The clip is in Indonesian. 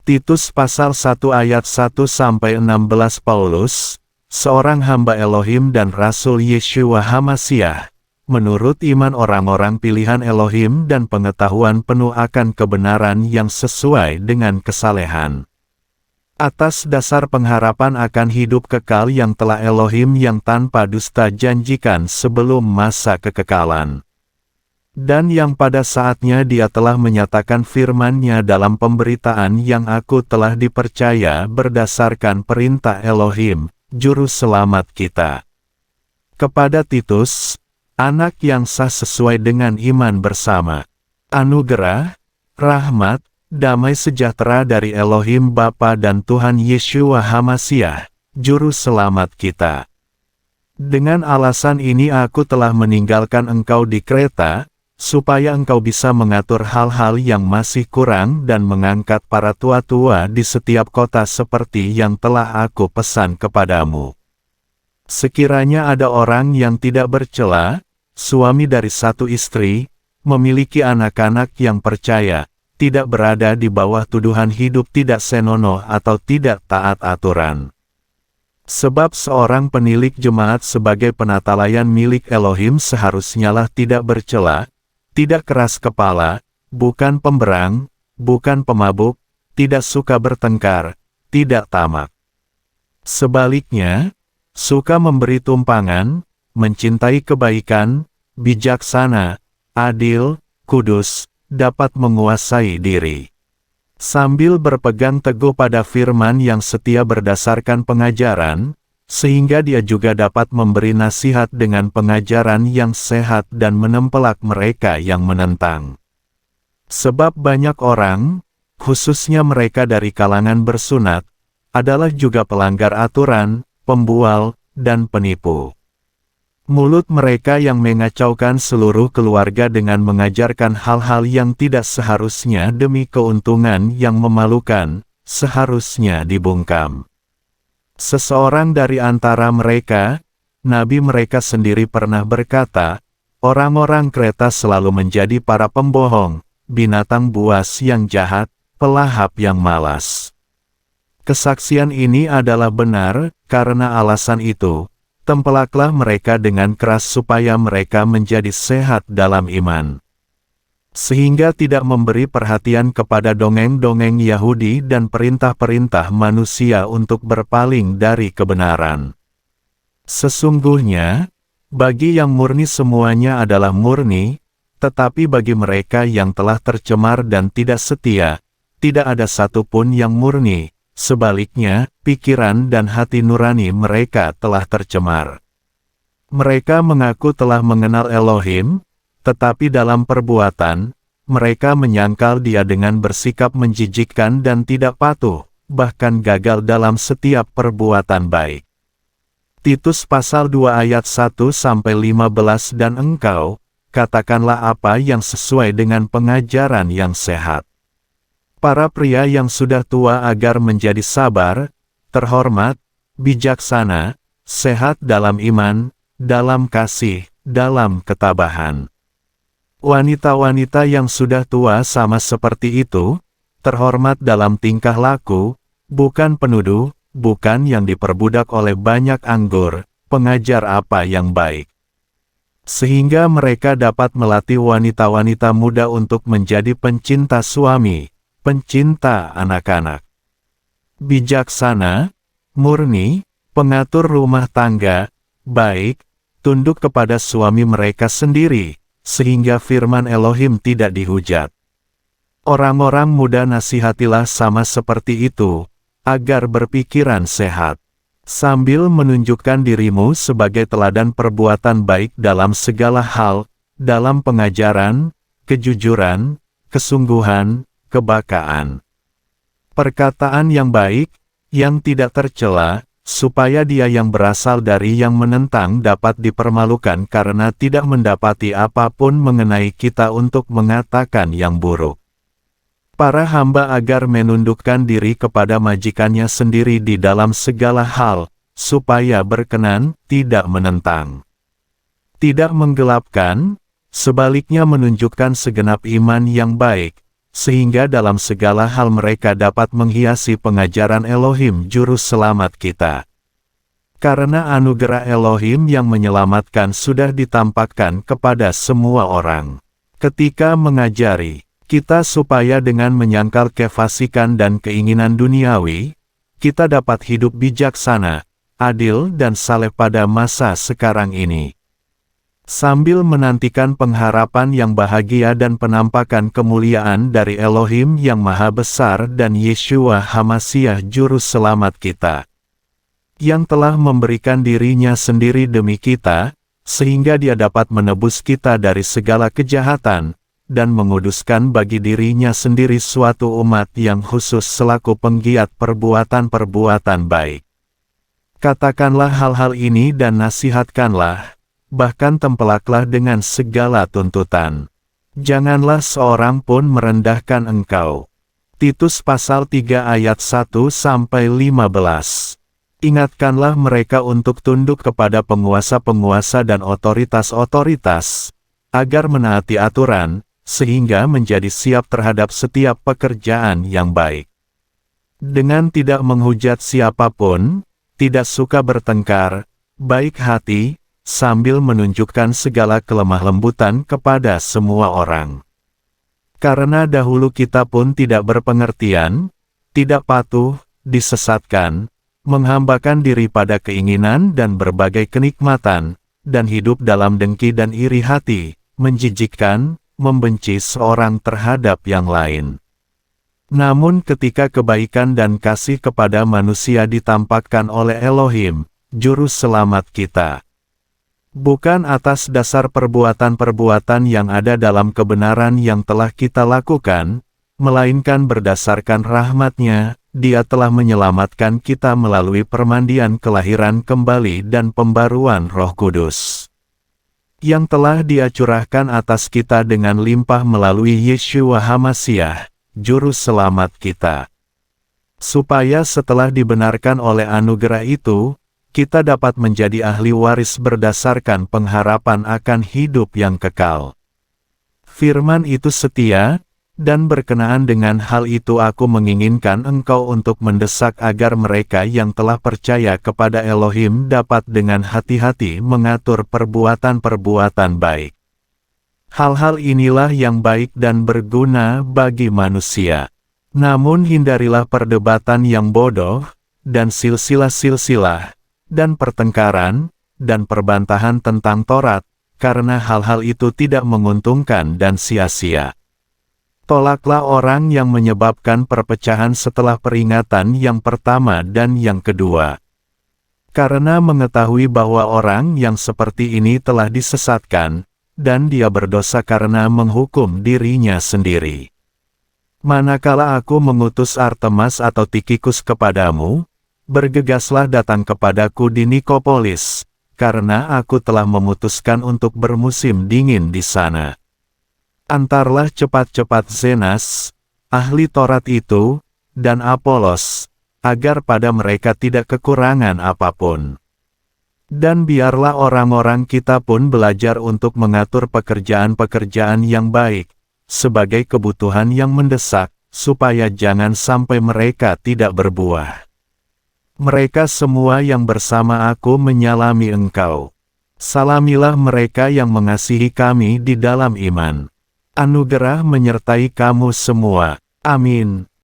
Titus pasal 1 ayat 1-16. Paulus, seorang hamba Elohim dan Rasul Yeshua HaMasiah, menurut iman orang-orang pilihan Elohim dan pengetahuan penuh akan kebenaran yang sesuai dengan kesalehan. Atas dasar pengharapan akan hidup kekal yang telah Elohim yang tanpa dusta janjikan sebelum masa kekekalan. Dan yang pada saatnya Dia telah menyatakan firman-Nya dalam pemberitaan yang aku telah dipercaya berdasarkan perintah Elohim, Juru Selamat kita. Kepada Titus, anak yang sah sesuai dengan iman bersama, anugerah, rahmat, damai sejahtera dari Elohim Bapa dan Tuhan Yeshua HaMasiah, Juru Selamat kita. Dengan alasan ini aku telah meninggalkan engkau di Kreta, supaya engkau bisa mengatur hal-hal yang masih kurang dan mengangkat para tua-tua di setiap kota seperti yang telah aku pesan kepadamu. Sekiranya ada orang yang tidak bercela, suami dari satu istri, memiliki anak-anak yang percaya, tidak berada di bawah tuduhan hidup tidak senonoh atau tidak taat aturan. Sebab seorang penilik jemaat sebagai penatalayan milik Elohim seharusnya lah tidak bercela, tidak keras kepala, bukan pemberang, bukan pemabuk, tidak suka bertengkar, tidak tamak. Sebaliknya, suka memberi tumpangan, mencintai kebaikan, bijaksana, adil, kudus, dapat menguasai diri. Sambil berpegang teguh pada firman yang setia berdasarkan pengajaran, sehingga dia juga dapat memberi nasihat dengan pengajaran yang sehat dan menempelak mereka yang menentang. Sebab banyak orang, khususnya mereka dari kalangan bersunat, adalah juga pelanggar aturan, pembual, dan penipu. Mulut mereka yang mengacaukan seluruh keluarga dengan mengajarkan hal-hal yang tidak seharusnya demi keuntungan yang memalukan, seharusnya dibungkam. Seseorang dari antara mereka, nabi mereka sendiri pernah berkata, orang-orang Kreta selalu menjadi para pembohong, binatang buas yang jahat, pelahap yang malas. Kesaksian ini adalah benar, karena alasan itu, tempelaklah mereka dengan keras supaya mereka menjadi sehat dalam iman. Sehingga tidak memberi perhatian kepada dongeng-dongeng Yahudi dan perintah-perintah manusia untuk berpaling dari kebenaran. Sesungguhnya, bagi yang murni semuanya adalah murni, tetapi bagi mereka yang telah tercemar dan tidak setia, tidak ada satupun yang murni, sebaliknya, pikiran dan hati nurani mereka telah tercemar. Mereka mengaku telah mengenal Elohim, tetapi dalam perbuatan, mereka menyangkal Dia dengan bersikap menjijikkan dan tidak patuh, bahkan gagal dalam setiap perbuatan baik. Titus pasal 2 ayat 1-15. Dan engkau, katakanlah apa yang sesuai dengan pengajaran yang sehat. Para pria yang sudah tua agar menjadi sabar, terhormat, bijaksana, sehat dalam iman, dalam kasih, dalam ketabahan. Wanita-wanita yang sudah tua sama seperti itu, terhormat dalam tingkah laku, bukan penuduh, bukan yang diperbudak oleh banyak anggur, pengajar apa yang baik. Sehingga mereka dapat melatih wanita-wanita muda untuk menjadi pencinta suami, pencinta anak-anak. Bijaksana, murni, pengatur rumah tangga, baik, tunduk kepada suami mereka sendiri, sehingga firman Elohim tidak dihujat. Orang-orang muda nasihatilah sama seperti itu, agar berpikiran sehat, sambil menunjukkan dirimu sebagai teladan perbuatan baik dalam segala hal, dalam pengajaran, kejujuran, kesungguhan, kebakaan. Perkataan yang baik, yang tidak tercela, supaya dia yang berasal dari yang menentang dapat dipermalukan karena tidak mendapati apapun mengenai kita untuk mengatakan yang buruk. Para hamba agar menundukkan diri kepada majikannya sendiri di dalam segala hal, supaya berkenan, tidak menentang. Tidak menggelapkan, sebaliknya menunjukkan segenap iman yang baik, sehingga dalam segala hal mereka dapat menghiasi pengajaran Elohim Juru Selamat kita. Karena anugerah Elohim yang menyelamatkan sudah ditampakkan kepada semua orang. Ketika mengajari kita supaya dengan menyangkal kefasikan dan keinginan duniawi, kita dapat hidup bijaksana, adil dan saleh pada masa sekarang ini. Sambil menantikan pengharapan yang bahagia dan penampakan kemuliaan dari Elohim yang Maha Besar dan Yeshua HaMasiah Juru Selamat kita, yang telah memberikan dirinya sendiri demi kita, sehingga Dia dapat menebus kita dari segala kejahatan, dan menguduskan bagi dirinya sendiri suatu umat yang khusus selaku penggiat perbuatan-perbuatan baik. Katakanlah hal-hal ini dan nasihatkanlah, bahkan tempelaklah dengan segala tuntutan. Janganlah seorang pun merendahkan engkau. Titus pasal 3 ayat 1-15. Ingatkanlah mereka untuk tunduk kepada penguasa-penguasa dan otoritas-otoritas, agar menaati aturan, sehingga menjadi siap terhadap setiap pekerjaan yang baik. Dengan tidak menghujat siapapun, tidak suka bertengkar, baik hati, sambil menunjukkan segala kelemah lembutan kepada semua orang. Karena dahulu kita pun tidak berpengertian, tidak patuh, disesatkan, menghambakan diri pada keinginan dan berbagai kenikmatan, dan hidup dalam dengki dan iri hati, menjijikkan, membenci seorang terhadap yang lain. Namun ketika kebaikan dan kasih kepada manusia ditampakkan oleh Elohim, Juru Selamat kita, bukan atas dasar perbuatan-perbuatan yang ada dalam kebenaran yang telah kita lakukan, melainkan berdasarkan rahmat-Nya, Dia telah menyelamatkan kita melalui permandian kelahiran kembali dan pembaruan Roh Kudus, yang telah Dia curahkan atas kita dengan limpah melalui Yeshua HaMasiah, Juru Selamat kita, supaya setelah dibenarkan oleh anugerah itu, kita dapat menjadi ahli waris berdasarkan pengharapan akan hidup yang kekal. Firman itu setia, dan berkenaan dengan hal itu aku menginginkan engkau untuk mendesak agar mereka yang telah percaya kepada Elohim dapat dengan hati-hati mengatur perbuatan-perbuatan baik. Hal-hal inilah yang baik dan berguna bagi manusia. Namun hindarilah perdebatan yang bodoh, dan silsilah-silsilah, dan pertengkaran, dan perbantahan tentang Taurat, karena hal-hal itu tidak menguntungkan dan sia-sia. Tolaklah orang yang menyebabkan perpecahan setelah peringatan yang pertama dan yang kedua. Karena mengetahui bahwa orang yang seperti ini telah disesatkan, dan dia berdosa karena menghukum dirinya sendiri. Manakala aku mengutus Artemas atau Tikhikus kepadamu, bergegaslah datang kepadaku di Nikopolis, karena aku telah memutuskan untuk bermusim dingin di sana. Antarlah cepat-cepat Zenas, ahli Taurat itu, dan Apolos, agar pada mereka tidak kekurangan apapun. Dan biarlah orang-orang kita pun belajar untuk mengatur pekerjaan-pekerjaan yang baik, sebagai kebutuhan yang mendesak, supaya jangan sampai mereka tidak berbuah. Mereka semua yang bersama aku menyalami engkau. Salamilah mereka yang mengasihi kami di dalam iman. Anugerah menyertai kamu semua. Amin.